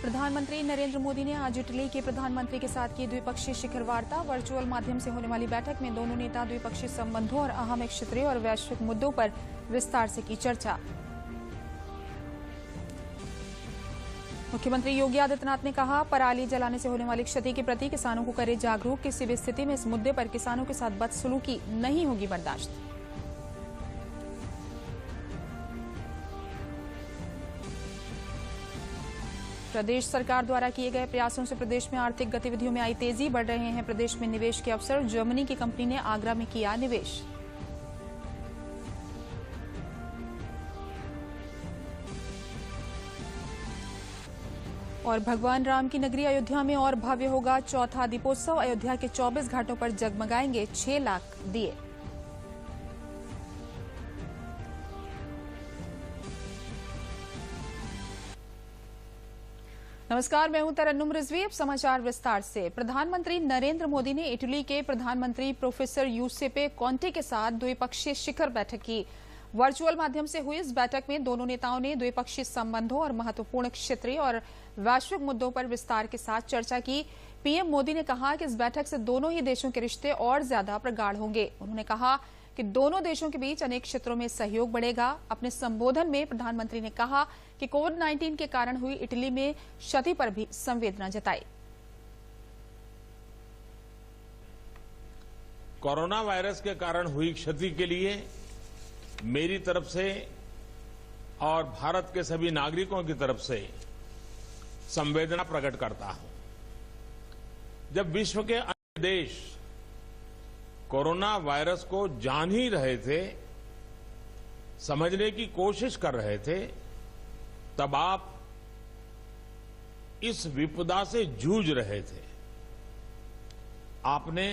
प्रधानमंत्री नरेंद्र मोदी ने आज इटली के प्रधानमंत्री के साथ की द्विपक्षीय शिखर वार्ता। वर्चुअल माध्यम से होने वाली बैठक में दोनों नेता द्विपक्षीय संबंधों और अहम क्षेत्रीय और वैश्विक मुद्दों पर विस्तार से की चर्चा। मुख्यमंत्री योगी आदित्यनाथ ने कहा, पराली जलाने से होने वाली क्षति के प्रति किसानों को करे जागरूक। किसी भी स्थिति में इस मुद्दे पर किसानों के साथ बदसलूकी नहीं होगी बर्दाश्त। प्रदेश सरकार द्वारा किए गए प्रयासों से प्रदेश में आर्थिक गतिविधियों में आई तेजी। बढ़ रहे हैं प्रदेश में निवेश के अवसर। जर्मनी की कंपनी ने आगरा में किया निवेश। और भगवान राम की नगरी अयोध्या में और भव्य होगा चौथा दीपोत्सव। अयोध्या के 24 घाटों पर जगमगाएंगे 6 लाख दिए। नमस्कार, मैं हूं तरन्नुम रिजवी। अब समाचार विस्तार से। प्रधानमंत्री नरेंद्र मोदी ने इटली के प्रधानमंत्री प्रोफेसर यूसेपे कॉन्टे के साथ द्विपक्षीय शिखर बैठक की। वर्चुअल माध्यम से हुई इस बैठक में दोनों नेताओं ने द्विपक्षीय संबंधों और महत्वपूर्ण क्षेत्रीय और वैश्विक मुद्दों पर विस्तार के साथ चर्चा की। पीएम मोदी ने कहा कि इस बैठक से दोनों ही देशों के रिश्ते और ज्यादा प्रगाढ़ होंगे। उन्होंने कहा कि दोनों देशों के बीच अनेक क्षेत्रों में सहयोग बढ़ेगा। अपने संबोधन में प्रधानमंत्री ने कहा कि कोविड-19 के कारण हुई इटली में क्षति पर भी संवेदना जताई। कोरोना वायरस के कारण हुई क्षति के लिए मेरी तरफ से और भारत के सभी नागरिकों की तरफ से संवेदना प्रकट करता हूं। जब विश्व के अन्य देश कोरोना वायरस को जान ही रहे थे, समझने की कोशिश कर रहे थे, तब आप इस विपदा से जूझ रहे थे। आपने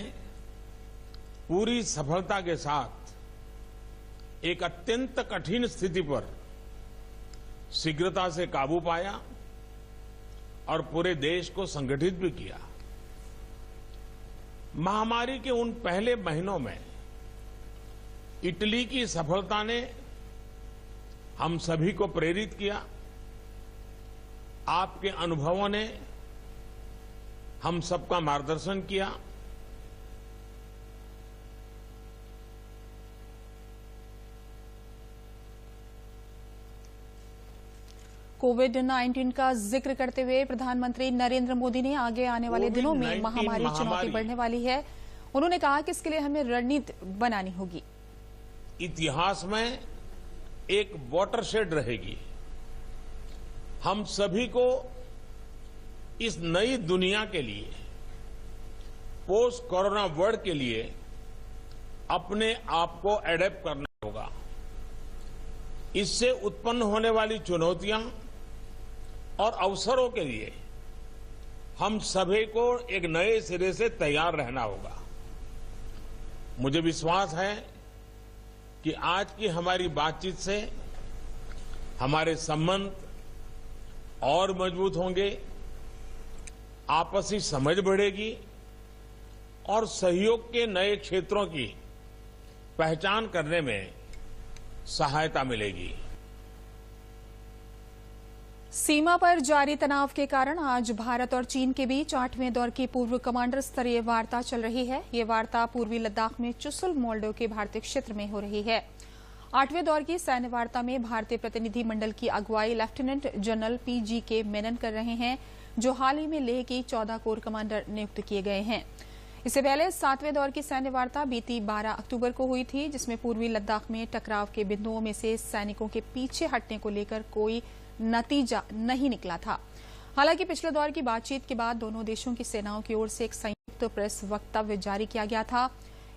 पूरी सफलता के साथ एक अत्यंत कठिन स्थिति पर शीघ्रता से काबू पाया और पूरे देश को संगठित भी किया। महामारी के उन पहले महीनों में इटली की सफलता ने हम सभी को प्रेरित किया। आपके अनुभवों ने हम सबका मार्गदर्शन किया। कोविड-19 का जिक्र करते हुए प्रधानमंत्री नरेंद्र मोदी ने आगे आने वाले दिनों में महामारी चुनौती बढ़ने वाली है। उन्होंने कहा कि इसके लिए हमें रणनीति बनानी होगी। इतिहास में एक वाटरशेड रहेगी। हम सभी को इस नई दुनिया के लिए, पोस्ट कोरोना वर्ल्ड के लिए अपने आप को एडेप्ट करना होगा। इससे उत्पन्न होने वाली चुनौतियां और अवसरों के लिए हम सभी को एक नए सिरे से तैयार रहना होगा। मुझे विश्वास है कि आज की हमारी बातचीत से हमारे संबंध और मजबूत होंगे, आपसी समझ बढ़ेगी और सहयोग के नए क्षेत्रों की पहचान करने में सहायता मिलेगी। सीमा पर जारी तनाव के कारण आज भारत और चीन के बीच 8वें दौर की पूर्व कमांडर स्तरीय वार्ता चल रही है। ये वार्ता पूर्वी लद्दाख में चुशुल मोल्डो के भारतीय क्षेत्र में हो रही है। 8वें दौर की सैन्य वार्ता में भारतीय प्रतिनिधि मंडल की अगुवाई लेफ्टिनेंट जनरल PGK मेनन कर रहे हैं, जो हाल ही में लेह की 14 कोर कमांडर नियुक्त किए गए हैं। इससे पहले 7वें दौर की सैन्य वार्ता बीती 12 अक्टूबर को हुई थी, जिसमें पूर्वी लद्दाख में टकराव के बिंदुओं में से सैनिकों के पीछे हटने को लेकर कोई नतीजा नहीं निकला था। हालांकि पिछले दौर की बातचीत के बाद दोनों देशों की सेनाओं की ओर से एक संयुक्त प्रेस वक्तव्य जारी किया गया था।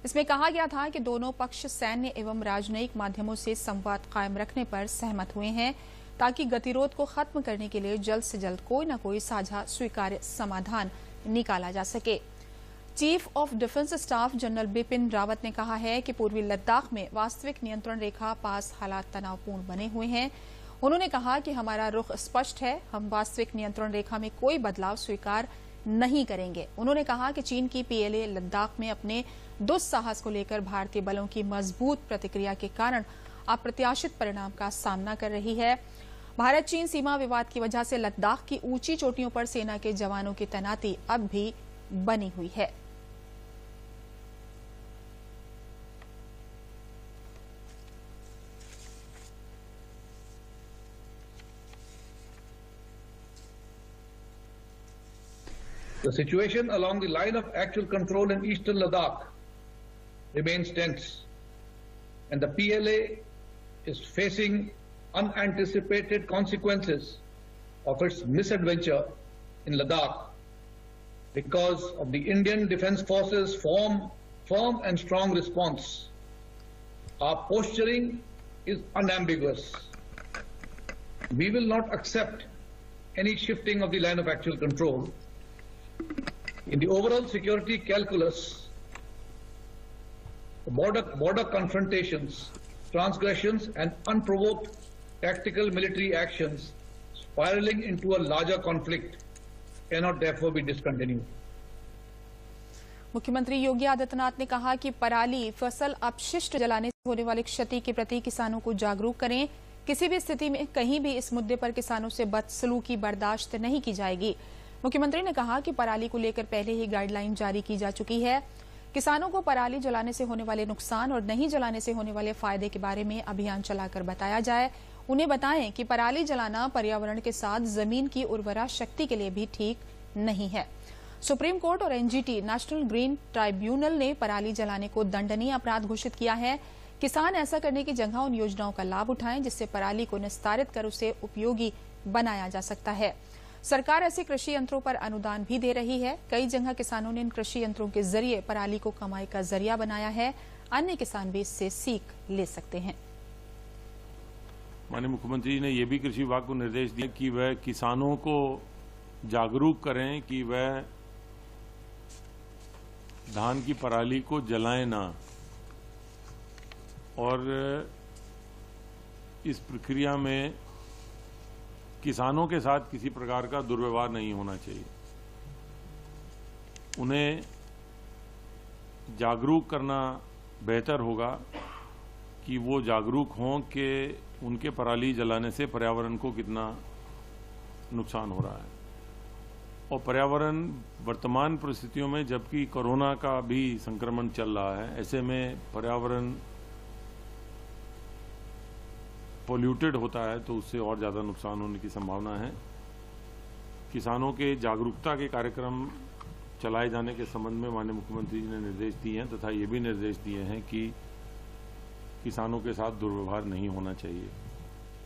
इसमें कहा गया था कि दोनों पक्ष सैन्य एवं राजनयिक माध्यमों से संवाद कायम रखने पर सहमत हुए हैं, ताकि गतिरोध को खत्म करने के लिए जल्द से जल्द कोई न कोई साझा स्वीकार्य समाधान निकाला जा सके। Chief of defence staff general Bipin Rawat ने कहा है कि पूर्वी लद्दाख में वास्तविक नियंत्रण रेखा पास हालात तनावपूर्ण बने हुए हैं। उन्होंने कहा कि हमारा रुख स्पष्ट है, हम वास्तविक नियंत्रण रेखा में कोई बदलाव स्वीकार नहीं करेंगे। उन्होंने कहा कि चीन की PLA लद्दाख में अपने दुस्साहस को लेकर भारतीय बलों की मजबूत प्रतिक्रिया के कारण अप्रत्याशित परिणाम का सामना कर रही है। भारत चीन सीमा विवाद की वजह से लद्दाख की ऊंची चोटियों पर सेना के जवानों की तैनाती अब भी बनी हुई है। The situation along the line of actual control in eastern Ladakh remains tense, and the PLA is facing unanticipated consequences of its misadventure in Ladakh because of the Indian Defence Forces' firm and strong response. Our posturing is unambiguous. We will not accept any shifting of the line of actual control. In the overall security calculus, border confrontations, transgressions and unprovoked tactical military actions spiraling into a larger conflict cannot therefore be discontinued. मुख्यमंत्री योगी आदित्यनाथ ने कहा कि पराली फसल अपशिष्ट जलाने से होने वाली क्षति के प्रति किसानों को जागरूक करें। किसी भी स्थिति में कहीं भी इस मुद्दे पर किसानों से बदसलूकी बर्दाश्त नहीं की जाएगी। मुख्यमंत्री ने कहा कि पराली को लेकर पहले ही गाइडलाइन जारी की जा चुकी है। किसानों को पराली जलाने से होने वाले नुकसान और नहीं जलाने से होने वाले फायदे के बारे में अभियान चलाकर बताया जाए। उन्हें बताएं कि पराली जलाना पर्यावरण के साथ जमीन की उर्वरा शक्ति के लिए भी ठीक नहीं है। सुप्रीम कोर्ट और एनजीटी नेशनल ग्रीन ट्राइब्यूनल ने पराली जलाने को दंडनीय अपराध घोषित किया है। किसान ऐसा करने की जगह उन योजनाओं का लाभ उठाएं जिससे पराली को निस्तारित कर उसे उपयोगी बनाया जा सकता है। सरकार ऐसे कृषि यंत्रों पर अनुदान भी दे रही है। कई जगह किसानों ने इन कृषि यंत्रों के जरिए पराली को कमाई का जरिया बनाया है। अन्य किसान भी इससे सीख ले सकते हैं। माननीय मुख्यमंत्री ने यह भी कृषि विभाग को निर्देश दिया कि वह किसानों को जागरूक करें कि वह धान की पराली को जलाएं ना, और इस प्रक्रिया में किसानों के साथ किसी प्रकार का दुर्व्यवहार नहीं होना चाहिए। उन्हें जागरूक करना बेहतर होगा कि वो जागरूक हों कि उनके पराली जलाने से पर्यावरण को कितना नुकसान हो रहा है। और पर्यावरण वर्तमान परिस्थितियों में, जबकि कोरोना का भी संक्रमण चल रहा है, ऐसे में पर्यावरण पोल्यूटेड होता है तो उससे और ज़्यादा नुकसान होने की संभावना है। किसानों के जागरूकता के कार्यक्रम चलाए जाने के संबंध में माननीय मुख्यमंत्री जी ने निर्देश दिए हैं तथा ये भी निर्देश दिए हैं कि किसानों के साथ दुर्व्यवहार नहीं होना चाहिए।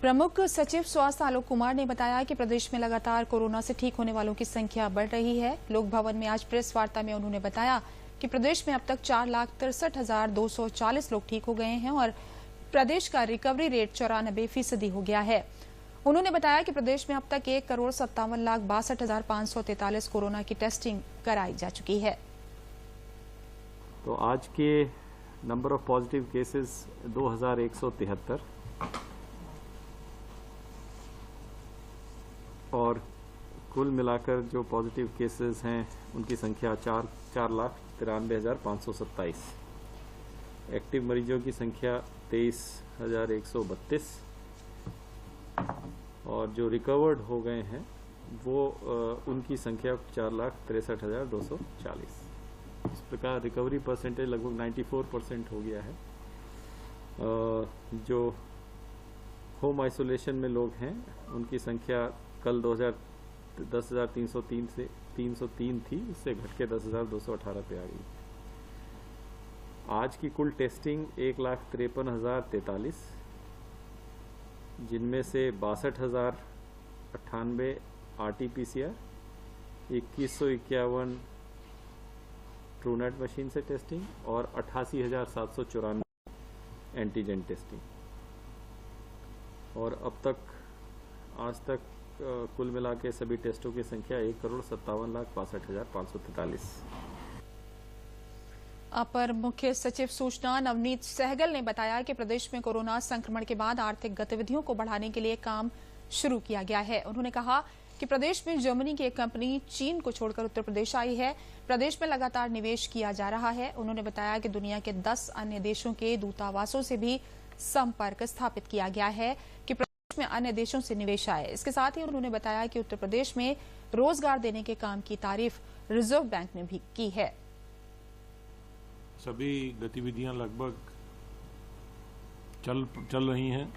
प्रमुख सचिव स्वास्थ्य आलोक कुमार ने बताया कि प्रदेश में लगातार कोरोना से ठीक होने वालों की संख्या बढ़ रही है। लोक भवन में आज प्रेस वार्ता में उन्होंने बताया कि प्रदेश में अब तक 4,63,240 लोग ठीक हो गए हैं और प्रदेश का रिकवरी रेट 94% हो गया है। उन्होंने बताया कि प्रदेश में अब तक 1,57,62,543 कोरोना की टेस्टिंग कराई जा चुकी है। तो आज के नंबर ऑफ पॉजिटिव केसेस 2,173 और कुल मिलाकर जो पॉजिटिव केसेस हैं उनकी संख्या 4,93,527। एक्टिव मरीजों की संख्या 23,132 और जो रिकवर्ड हो गए हैं वो उनकी संख्या 4,63,240। इस प्रकार रिकवरी परसेंटेज लगभग 94% हो गया है। जो होम आइसोलेशन में लोग हैं उनकी संख्या कल 10,303 से 303 थी, उससे घट के 10,218 पे आ गई। आज की कुल टेस्टिंग 1,53,043, जिनमें से 62,098 RT-PCR, 2151 ट्रूनेट मशीन से टेस्टिंग और 88,794 एंटीजन टेस्टिंग। और अब तक आज तक कुल मिला के सभी टेस्टों की संख्या 1,57,62,543। अपर मुख्य सचिव सूचना नवनीत सहगल ने बताया कि प्रदेश में कोरोना संक्रमण के बाद आर्थिक गतिविधियों को बढ़ाने के लिए काम शुरू किया गया है। उन्होंने कहा कि प्रदेश में जर्मनी की एक कंपनी चीन को छोड़कर उत्तर प्रदेश आई है। प्रदेश में लगातार निवेश किया जा रहा है। उन्होंने बताया कि दुनिया के 10 अन्य देशों के दूतावासों से भी संपर्क स्थापित किया गया है कि प्रदेश में अन्य देशों से निवेश आए। इसके साथ ही उन्होंने बताया कि उत्तर प्रदेश में रोजगार देने के काम की तारीफ रिजर्व बैंक ने भी की है। सभी गतिविधियां लगभग चल रही हैं।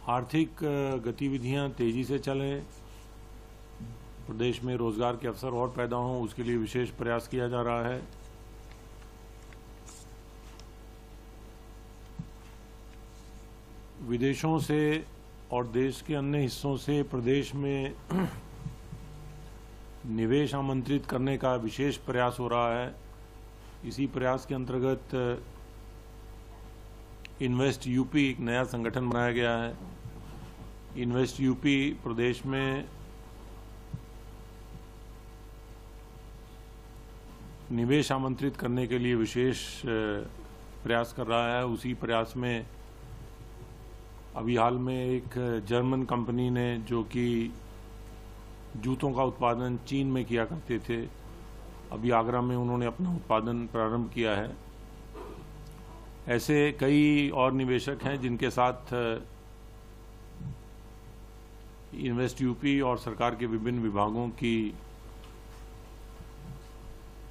आर्थिक गतिविधियां तेजी से चलें, प्रदेश में रोजगार के अवसर और पैदा हों, उसके लिए विशेष प्रयास किया जा रहा है। विदेशों से और देश के अन्य हिस्सों से प्रदेश में निवेश आमंत्रित करने का विशेष प्रयास हो रहा है। इसी प्रयास के अंतर्गत इन्वेस्ट यूपी एक नया संगठन बनाया गया है। इन्वेस्ट यूपी प्रदेश में निवेश आमंत्रित करने के लिए विशेष प्रयास कर रहा है। उसी प्रयास में अभी हाल में एक जर्मन कंपनी ने, जो कि जूतों का उत्पादन चीन में किया करते थे, अभी आगरा में उन्होंने अपना उत्पादन प्रारंभ किया है। ऐसे कई और निवेशक हैं जिनके साथ इन्वेस्ट यूपी और सरकार के विभिन्न विभागों की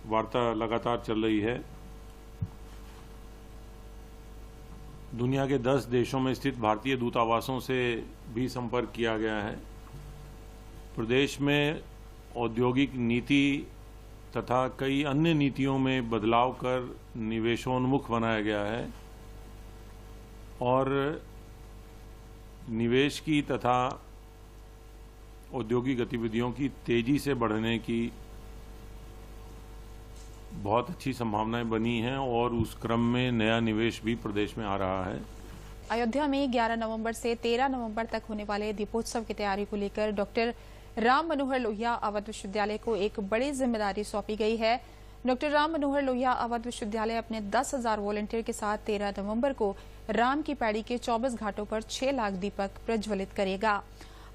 वार्ता लगातार चल रही है। दुनिया के 10 देशों में स्थित भारतीय दूतावासों से भी संपर्क किया गया है। प्रदेश में औद्योगिक नीति तथा कई अन्य नीतियों में बदलाव कर निवेशोन्मुख बनाया गया है और निवेश की तथा औद्योगिक गतिविधियों की तेजी से बढ़ने की बहुत अच्छी संभावनाएं बनी हैं और उस क्रम में नया निवेश भी प्रदेश में आ रहा है। अयोध्या में 11 नवंबर से 13 नवंबर तक होने वाले दीपोत्सव की तैयारी को लेकर डॉक्टर राम मनोहर लोहिया अवध विश्वविद्यालय को एक बड़ी जिम्मेदारी सौंपी गई है। डॉक्टर राम मनोहर लोहिया अवध विश्वविद्यालय अपने 10,000 वॉलंटियर के साथ 13 नवंबर को राम की पैड़ी के 24 घाटों पर 6 लाख दीपक प्रज्वलित करेगा।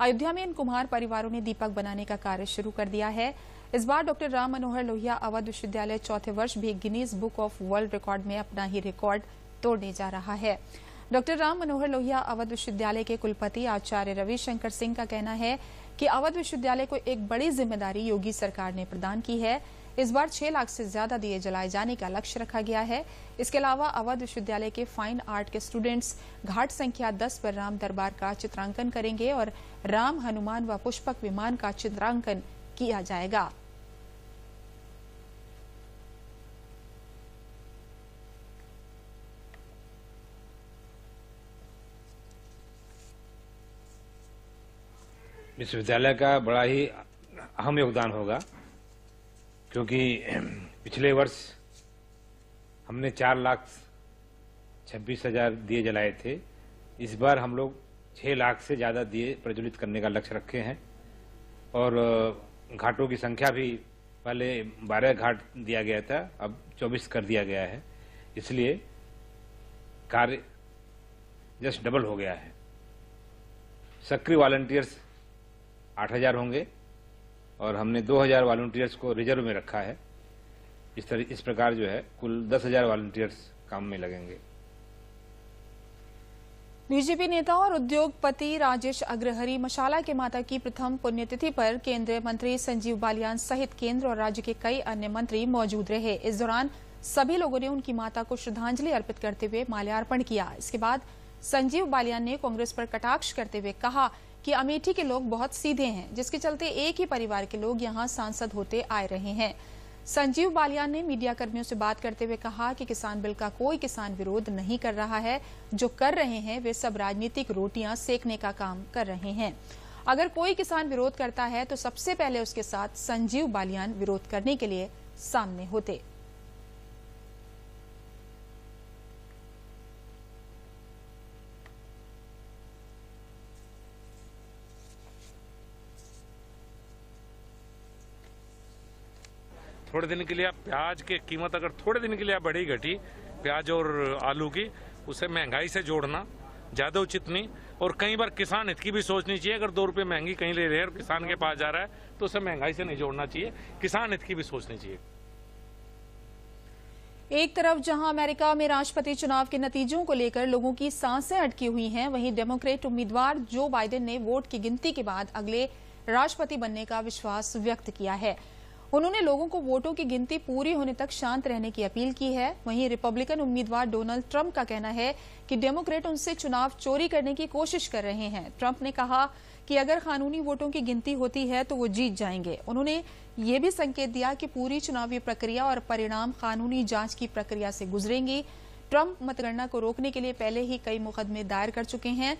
अयोध्या में इन कुम्हार परिवारों ने दीपक बनाने का कार्य शुरू कर दिया है। इस बार डॉक्टर राम मनोहर लोहिया अवध विश्वविद्यालय चौथे वर्ष भी Guinness book of world record में अपना ही रिकॉर्ड तोड़ने जा रहा है। डॉक्टर राम मनोहर लोहिया अवध विश्वविद्यालय के कुलपति आचार्य रविशंकर सिंह का कहना है कि अवध विश्वविद्यालय को एक बड़ी जिम्मेदारी योगी सरकार ने प्रदान की है। इस बार 6 लाख से ज्यादा दिए जलाए जाने का लक्ष्य रखा गया है। इसके अलावा अवध विश्वविद्यालय के फाइन आर्ट के स्टूडेंट्स घाट संख्या 10 पर राम दरबार का चित्रांकन करेंगे और राम, हनुमान व पुष्पक विमान का चित्रांकन किया जाएगा। विश्वविद्यालय का बड़ा ही अहम योगदान होगा, क्योंकि पिछले वर्ष हमने 4,26,000 दिए जलाए थे। इस बार हम लोग 6 लाख से ज़्यादा दिए प्रज्वलित करने का लक्ष्य रखे हैं और घाटों की संख्या भी पहले 12 घाट दिया गया था, अब 24 कर दिया गया है। इसलिए कार्य जस्ट डबल हो गया है। सक्रिय वॉलंटियर्स 8,000 होंगे और हमने 2,000 वॉलंटियर्स को रिजर्व में रखा है। इस प्रकार जो है कुल 10,000 वॉलंटियर्स काम में लगेंगे। बीजेपी नेता और उद्योगपति राजेश अग्रहरी मशाला के माता की प्रथम पुण्यतिथि पर केंद्रीय मंत्री संजीव बालियान सहित केंद्र और राज्य के कई अन्य मंत्री मौजूद रहे। इस दौरान सभी लोगों ने उनकी माता को श्रद्धांजलि अर्पित करते हुए माल्यार्पण किया। इसके बाद संजीव बालियान ने कांग्रेस पर कटाक्ष करते हुए कहा कि अमेठी के लोग बहुत सीधे हैं, जिसके चलते एक ही परिवार के लोग यहां सांसद होते आए रहे हैं। संजीव बालियान ने मीडिया कर्मियों से बात करते हुए कहा कि किसान बिल का कोई किसान विरोध नहीं कर रहा है। जो कर रहे हैं वे सब राजनीतिक रोटियां सेकने का काम कर रहे हैं। अगर कोई किसान विरोध करता है तो सबसे पहले उसके साथ संजीव बालियान विरोध करने के लिए सामने होते। थोड़े दिन के लिए आप प्याज की कीमत अगर थोड़े दिन के लिए बढ़ी घटी प्याज और आलू की, उसे महंगाई से जोड़ना ज्यादा उचित नहीं। और कई बार किसान हित की भी सोचनी चाहिए। अगर 2 रुपये महंगी कहीं ले रहे हैं और किसान के पास जा रहा है तो उसे महंगाई से नहीं जोड़ना चाहिए, किसान हित की भी सोचनी चाहिए। एक तरफ जहां अमेरिका में राष्ट्रपति चुनाव के नतीजों को लेकर लोगों की सांसें अटकी हुई हैं, वहीं डेमोक्रेट उम्मीदवार जो बाइडेन ने वोट की गिनती के बाद अगले राष्ट्रपति बनने का विश्वास व्यक्त किया है। उन्होंने लोगों को वोटों की गिनती पूरी होने तक शांत रहने की अपील की है। वहीं रिपब्लिकन उम्मीदवार डोनाल्ड ट्रंप का कहना है कि डेमोक्रेट उनसे चुनाव चोरी करने की कोशिश कर रहे हैं। ट्रंप ने कहा कि अगर कानूनी वोटों की गिनती होती है तो वो जीत जाएंगे। उन्होंने ये भी संकेत दिया कि पूरी चुनावी प्रक्रिया और परिणाम कानूनी जांच की प्रक्रिया से गुजरेंगी। ट्रंप मतगणना को रोकने के लिए पहले ही कई मुकदमे दायर कर चुके हैं।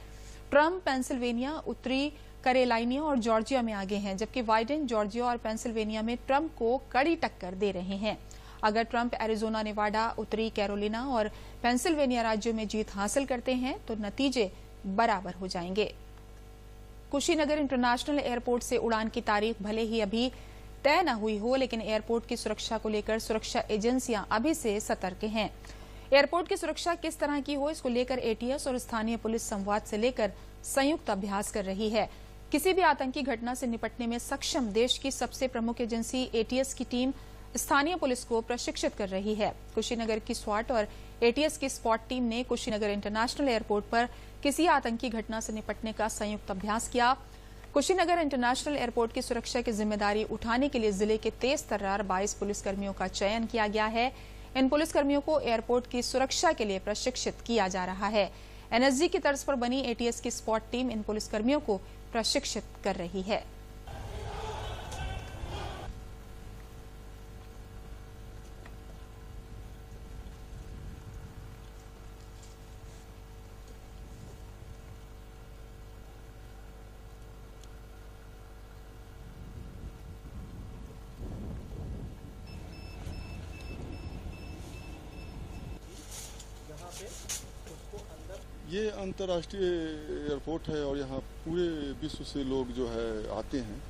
ट्रंप पेंसिल्वेनिया, उत्तरी कैरोलिना और जॉर्जिया में आगे हैं, जबकि बाइडेन जॉर्जिया और पेंसिल्वेनिया में ट्रंप को कड़ी टक्कर दे रहे हैं। अगर ट्रंप एरिजोना, नेवाडा, उत्तरी कैरोलिना और पेंसिल्वेनिया राज्यों में जीत हासिल करते हैं तो नतीजे बराबर हो जाएंगे। कुशीनगर इंटरनेशनल एयरपोर्ट से उड़ान की तारीख भले ही अभी तय न हुई हो, लेकिन एयरपोर्ट की सुरक्षा को लेकर सुरक्षा एजेंसियां अभी से सतर्क हैं। एयरपोर्ट की सुरक्षा किस तरह की हो, इसको लेकर एटीएस और स्थानीय पुलिस संवाद से लेकर संयुक्त अभ्यास कर रही है। किसी भी आतंकी घटना से निपटने में सक्षम देश की सबसे प्रमुख एजेंसी एटीएस की टीम स्थानीय पुलिस को प्रशिक्षित कर रही है। कुशीनगर की स्वाट और एटीएस की स्पॉट टीम ने कुशीनगर इंटरनेशनल एयरपोर्ट पर किसी आतंकी घटना से निपटने का संयुक्त अभ्यास किया। कुशीनगर इंटरनेशनल एयरपोर्ट की सुरक्षा की जिम्मेदारी उठाने के लिए जिले के तेज तर्रार 22 पुलिसकर्मियों का चयन किया गया है। इन पुलिसकर्मियों को एयरपोर्ट की सुरक्षा के लिए प्रशिक्षित किया जा रहा है। एनएसजी की तर्ज पर बनी एटीएस की स्पॉट टीम इन पुलिसकर्मियों को प्रशिक्षित कर रही है। ये अंतर्राष्ट्रीय एयरपोर्ट है और यहाँ पूरे विश्व से लोग जो है आते हैं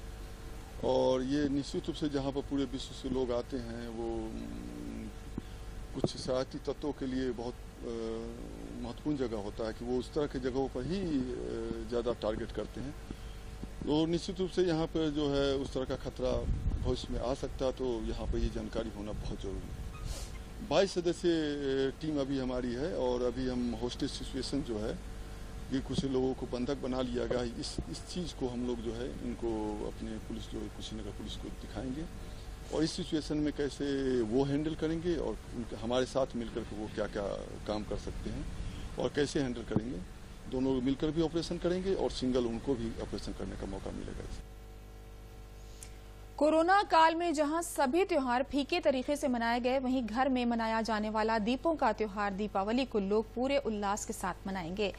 और ये निश्चित रूप से जहाँ पर पूरे विश्व से लोग आते हैं वो कुछ शरारती तत्वों के लिए बहुत महत्वपूर्ण जगह होता है कि वो उस तरह की जगहों पर ही ज़्यादा टारगेट करते हैं। तो निश्चित रूप से यहाँ पर जो है उस तरह का खतरा भविष्य में आ सकता है, तो यहाँ पर ये जानकारी होना बहुत ज़रूरी है। 22 सदस्यीय टीम अभी हमारी है और अभी हम होस्टेज सिचुएशन जो है ये कुछ लोगों को बंधक बना लिया गया है। इस चीज़ को हम लोग जो है इनको अपने पुलिस जो कुशीनगर पुलिस को दिखाएंगे और इस सिचुएशन में कैसे वो हैंडल करेंगे और हमारे साथ मिलकर के वो क्या क्या काम कर सकते हैं और कैसे हैंडल करेंगे। दोनों मिलकर भी ऑपरेशन करेंगे और सिंगल उनको भी ऑपरेशन करने का मौका मिलेगा। कोरोना काल में जहां सभी त्योहार फीके तरीके से मनाए गए, वहीं घर में मनाया जाने वाला दीपों का त्योहार दीपावली को लोग पूरे उल्लास के साथ मनाएंगे।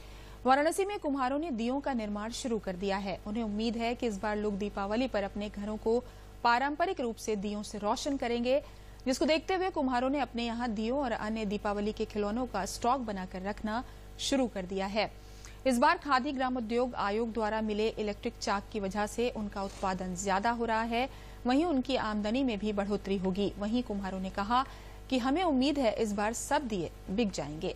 वाराणसी में कुम्हारों ने दियों का निर्माण शुरू कर दिया है। उन्हें उम्मीद है कि इस बार लोग दीपावली पर अपने घरों को पारंपरिक रूप से दियों से रोशन करेंगे, जिसको देखते हुए कुम्हारों ने अपने यहाँ दियों और अन्य दीपावली के खिलौनों का स्टॉक बनाकर रखना शुरू कर दिया है। इस बार खादी ग्रामोद्योग आयोग द्वारा मिले इलेक्ट्रिक चाक की वजह से उनका उत्पादन ज्यादा हो रहा है, वहीं उनकी आमदनी में भी बढ़ोतरी होगी। वहीं कुम्हारों ने कहा कि हमें उम्मीद है इस बार सब दिए बिक जाएंगे।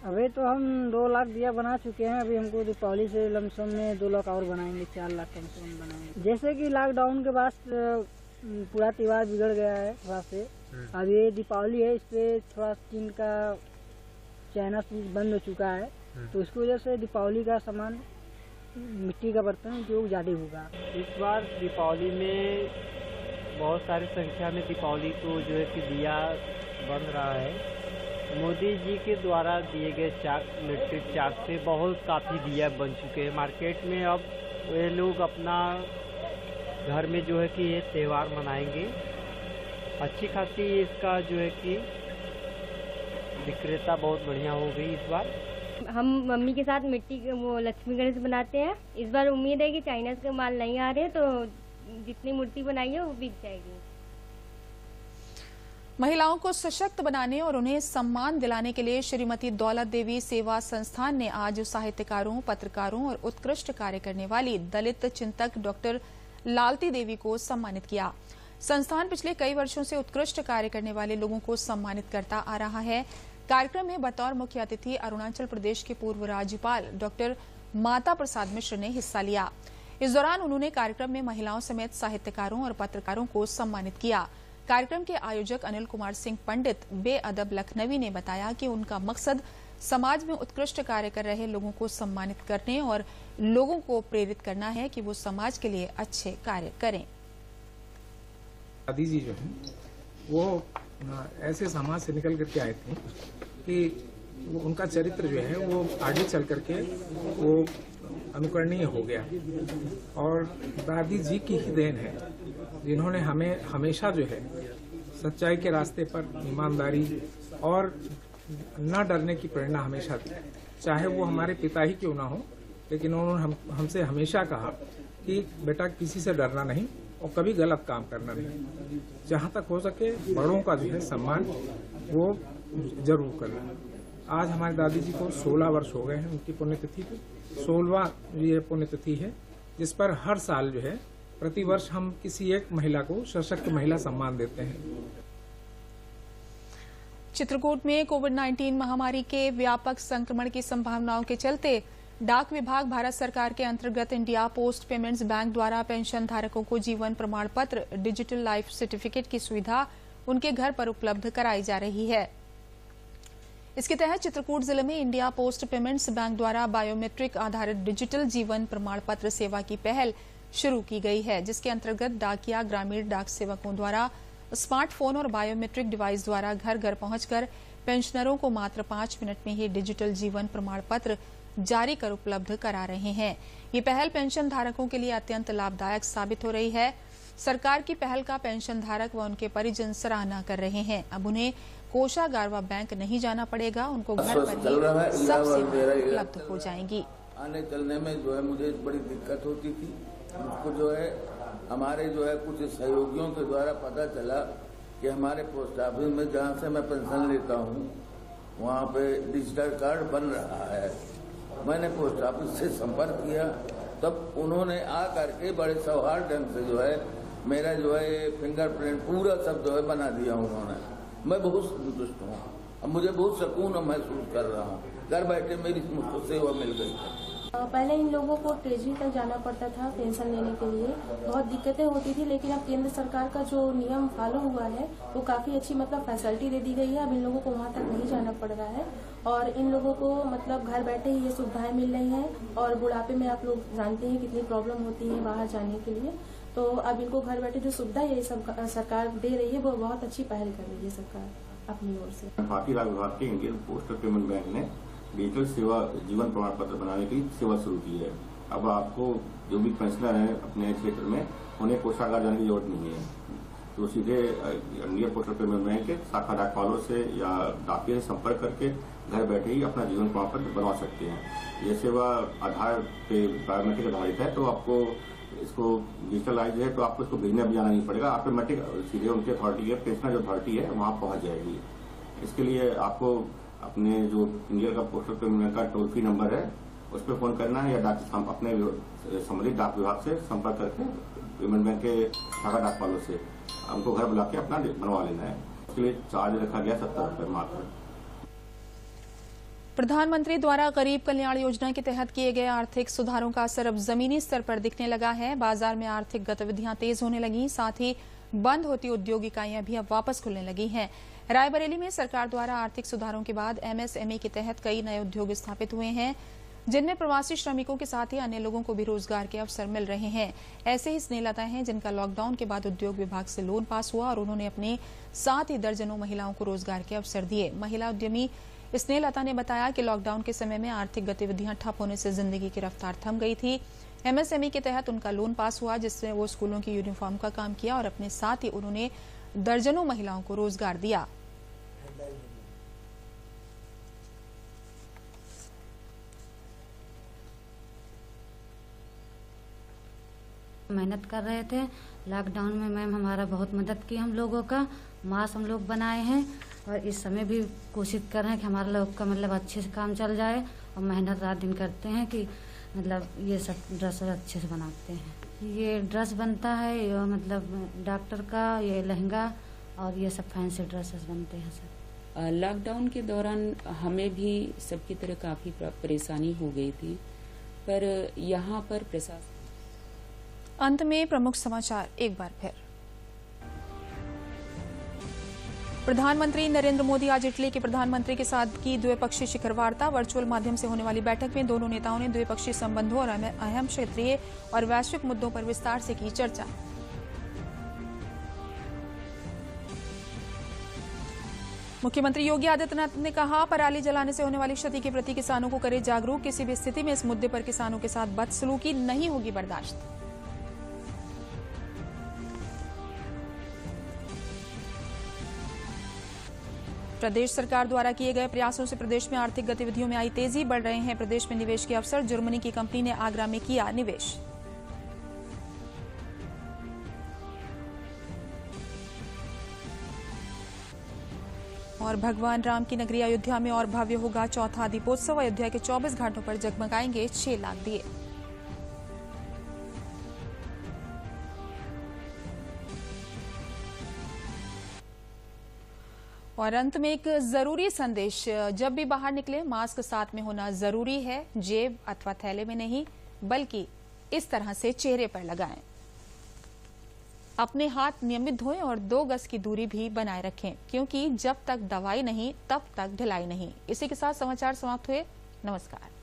अभी तो हम 2 लाख दिया बना चुके हैं। अभी हमको दीपावली से लमसम में 2 लाख और बनाएंगे, 4 लाख कम से कम बनाएंगे। जैसे कि लॉकडाउन के बाद पूरा त्योहार बिगड़ गया है थोड़ा से। अब ये दीपावली है, इस पे थोड़ा टीन का चाइना स्विच बंद हो चुका है, तो इसकी वजह से दीपावली का सामान मिट्टी का बर्तन जो ज़्यादा होगा। इस बार दीपावली में बहुत सारी संख्या में दीपावली को जो है कि दिया बन रहा है। मोदी जी के द्वारा दिए गए चाक, इलेक्ट्रिक चाक से बहुत काफ़ी दिया बन चुके हैं मार्केट में। अब ये लोग अपना घर में जो है कि ये त्यौहार मनाएंगे। अच्छी खासी इसका जो है कि विक्रेता बहुत बढ़िया हो गई इस बार। हम मम्मी के साथ मिट्टी के वो लक्ष्मी गणेश बनाते हैं। इस बार उम्मीद है कि चाइना के माल नहीं आ रहे, तो जितनी मूर्ति बनाई है वो बिक जाएगी। महिलाओं को सशक्त बनाने और उन्हें सम्मान दिलाने के लिए श्रीमती दौलत देवी सेवा संस्थान ने आज साहित्यकारों, पत्रकारों और उत्कृष्ट कार्य करने वाली दलित चिंतक डॉक्टर लालती देवी को सम्मानित किया। संस्थान पिछले कई वर्षों से उत्कृष्ट कार्य करने वाले लोगों को सम्मानित करता आ रहा है। कार्यक्रम में बतौर मुख्य अतिथि अरुणाचल प्रदेश के पूर्व राज्यपाल डॉक्टर माता प्रसाद मिश्र ने हिस्सा लिया। इस दौरान उन्होंने कार्यक्रम में महिलाओं समेत साहित्यकारों और पत्रकारों को सम्मानित किया। कार्यक्रम के आयोजक अनिल कुमार सिंह पंडित बेअदब लखनवी ने बताया कि उनका मकसद समाज में उत्कृष्ट कार्य कर रहे लोगों को सम्मानित करने और लोगों को प्रेरित करना है कि वो समाज के लिए अच्छे कार्य करें। दादी जी जो है वो ऐसे समाज से निकल करके आए थे कि उनका चरित्र जो है वो आगे चल करके वो अनुकरणीय हो गया और दादी जी की ही देन है जिन्होंने हमें हमेशा जो है सच्चाई के रास्ते पर ईमानदारी और न डरने की प्रेरणा हमेशा दी। चाहे वो हमारे पिता ही क्यों ना हो, लेकिन उन्होंने हमसे हमेशा कहा कि बेटा किसी से डरना नहीं और कभी गलत काम करना नहीं, जहाँ तक हो सके बड़ों का जो है सम्मान वो जरूर करना। आज हमारी दादी जी को 16 वर्ष हो गए हैं उनकी पुण्यतिथि को। 16वां ये पुण्यतिथि है जिस पर हर साल जो है प्रतिवर्ष हम किसी एक महिला को सशक्त महिला सम्मान देते हैं। चित्रकूट में कोविड-19 महामारी के व्यापक संक्रमण की संभावनाओं के चलते डाक विभाग भारत सरकार के अंतर्गत इंडिया पोस्ट पेमेंट्स बैंक द्वारा पेंशन धारकों को जीवन प्रमाण पत्र डिजिटल लाइफ सर्टिफिकेट की सुविधा उनके घर पर उपलब्ध कराई जा रही है। इसके तहत चित्रकूट जिले में इंडिया पोस्ट पेमेंट्स बैंक द्वारा बायोमेट्रिक आधारित डिजिटल जीवन प्रमाण पत्र सेवा की पहल शुरू की गई है, जिसके अंतर्गत डाकिया ग्रामीण डाक सेवकों द्वारा स्मार्टफोन और बायोमेट्रिक डिवाइस द्वारा घर घर पहुंचकर पेंशनरों को मात्र 5 मिनट में ही डिजिटल जीवन प्रमाण पत्र जारी कर उपलब्ध करा रहे हैं। ये पहल पेंशन धारकों के लिए अत्यंत लाभदायक साबित हो रही है। सरकार की पहल का पेंशन धारक व उनके परिजन सराहना कर रहे हैं। अब उन्हें कोषागार व बैंक नहीं जाना पड़ेगा, उनको घर पर ही सब सेवाएं उपलब्ध हो जाएंगी। आने चलने में जो है मुझे बड़ी दिक्कत होती थी। उसको जो है हमारे जो है कुछ सहयोगियों के द्वारा पता चला कि हमारे पोस्ट ऑफिस में जहाँ से मैं पेंशन लेता हूँ वहाँ पे डिजिटल कार्ड बन रहा है। मैंने पोस्ट ऑफिस से संपर्क किया, तब उन्होंने आ करके बड़े सौहार्द ढंग से जो है मेरा जो है फिंगरप्रिंट पूरा सब जो है बना दिया उन्होंने। मैं बहुत संतुष्ट हूँ। अब मुझे बहुत सुकून महसूस कर रहा हूँ। घर बैठे मेरी मुझको सेवा मिल गई है। पहले इन लोगों को ट्रेजरी तक जाना पड़ता था पेंशन लेने के लिए, बहुत दिक्कतें होती थी, लेकिन अब केंद्र सरकार का जो नियम फॉलो हुआ है वो काफी अच्छी फैसिलिटी दे दी गई है। अब इन लोगों को वहाँ तक नहीं जाना पड़ रहा है और इन लोगों को घर बैठे ही ये सुविधाएं मिल रही हैं। और बुढ़ापे में आप लोग जानते हैं कितनी प्रॉब्लम होती है बाहर जाने के लिए, तो अब इनको घर बैठे जो सुविधा ये सब सरकार दे रही है वो बहुत अच्छी पहल कर रही है सरकार अपनी ओर से। भारतीय डाक विभाग के इंडियन पोस्टल पेमेंट बैंक ने डिजिटल सेवा जीवन प्रमाण पत्र बनाने की सेवा शुरू की है। अब आपको जो भी पेंशनर है अपने क्षेत्र में उन्हें कोषागार जाने की जरूरत नहीं है, तो सीधे इंडिया पोस्टल पेमेंट बैंक के शाखा डाकवालों से या डाकिया से संपर्क करके घर बैठे ही अपना जीवन प्रमाण पत्र बनवा सकते हैं। ये सेवा आधार पे बायोमेट्रिक आधारित है, तो आपको इसको डिजिटलाइज है तो आपको इसको भेजने भी जाना नहीं पड़ेगा। ऑटोमेटिक सीधे उनकी अथॉरिटी है, पेंशनर जो अथॉरिटी है वहाँ पहुँच जाएगी। इसके लिए आपको अपने जो इंडिया का पोस्टल पेमेंट का टोल फ्री नंबर है उस पर फोन करना है या अपने संबंधित डाक विभाग से संपर्क करके पेमेंट बैंक के शाखा डाकवालों से हमको घर बुला के अपना बनवा लेना है। उसके लिए चार्ज रखा गया 70 रुपये मात्र। प्रधानमंत्री द्वारा गरीब कल्याण योजना के तहत किए गए आर्थिक सुधारों का असर अब जमीनी स्तर पर दिखने लगा है। बाजार में आर्थिक गतिविधियां तेज होने लगी, साथ ही बंद होती उद्योग इकाइयां भी अब वापस खुलने लगी हैं। रायबरेली में सरकार द्वारा आर्थिक सुधारों के बाद एमएसएमई के तहत कई नए उद्योग स्थापित हुए हैं, जिनमें प्रवासी श्रमिकों के साथ ही अन्य लोगों को भी रोजगार के अवसर मिल रहे हैं। ऐसे ही स्नेहलता हैं जिनका लॉकडाउन के बाद उद्योग विभाग से लोन पास हुआ और उन्होंने अपने साथ ही दर्जनों महिलाओं को रोजगार के अवसर दिए। महिला उद्यमी स्नेहलता ने बताया कि लॉकडाउन के समय में आर्थिक गतिविधियां ठप होने से जिंदगी की रफ्तार थम गई थी। एमएसएमई के तहत उनका लोन पास हुआ, जिससे वो स्कूलों की यूनिफॉर्म का काम किया और अपने साथ ही उन्होंने दर्जनों महिलाओं को रोजगार दिया। मेहनत कर रहे थे लॉकडाउन में। मैम हमारा बहुत मदद की हम लोगों का। मास्क हम लोग बनाए हैं और इस समय भी कोशिश कर रहे हैं कि हमारा लोग का अच्छे से काम चल जाए और मेहनत रात दिन करते हैं कि ये सब ड्रेस अच्छे से बनाते हैं। ये ड्रेस बनता है ये डॉक्टर का, ये लहंगा और ये सब फैंसी ड्रेसेस बनते हैं सर। लॉकडाउन के दौरान हमें भी सबकी तरह काफ़ी परेशानी हो गई थी, पर यहाँ पर प्रशासन अंत में प्रमुख समाचार एक बार फिर। प्रधानमंत्री नरेंद्र मोदी आज इटली के प्रधानमंत्री के साथ की द्विपक्षीय शिखर वार्ता। वर्चुअल माध्यम से होने वाली बैठक में दोनों नेताओं ने द्विपक्षीय संबंधों और अहम क्षेत्रीय और वैश्विक मुद्दों पर विस्तार से की चर्चा। मुख्यमंत्री योगी आदित्यनाथ ने कहा, पराली जलाने से होने वाली क्षति के प्रति किसानों को करे जागरूक। किसी भी स्थिति में इस मुद्दे पर किसानों के साथ बदसलूकी नहीं होगी बर्दाश्त। प्रदेश सरकार द्वारा किए गए प्रयासों से प्रदेश में आर्थिक गतिविधियों में आई तेजी। बढ़ रहे हैं प्रदेश में निवेश के अवसर। जर्मनी की कंपनी ने आगरा में किया निवेश। और भगवान राम की नगरी अयोध्या में और भव्य होगा चौथा दीपोत्सव। अयोध्या के 24 घाटों पर जगमगाएंगे 6 लाख दिए। और अंत में एक जरूरी संदेश, जब भी बाहर निकले मास्क साथ में होना जरूरी है। जेब अथवा थैले में नहीं, बल्कि इस तरह से चेहरे पर लगाएं। अपने हाथ नियमित धोएं और 2 गज की दूरी भी बनाए रखें, क्योंकि जब तक दवाई नहीं तब तक ढिलाई नहीं। इसी के साथ समाचार समाप्त हुए। नमस्कार।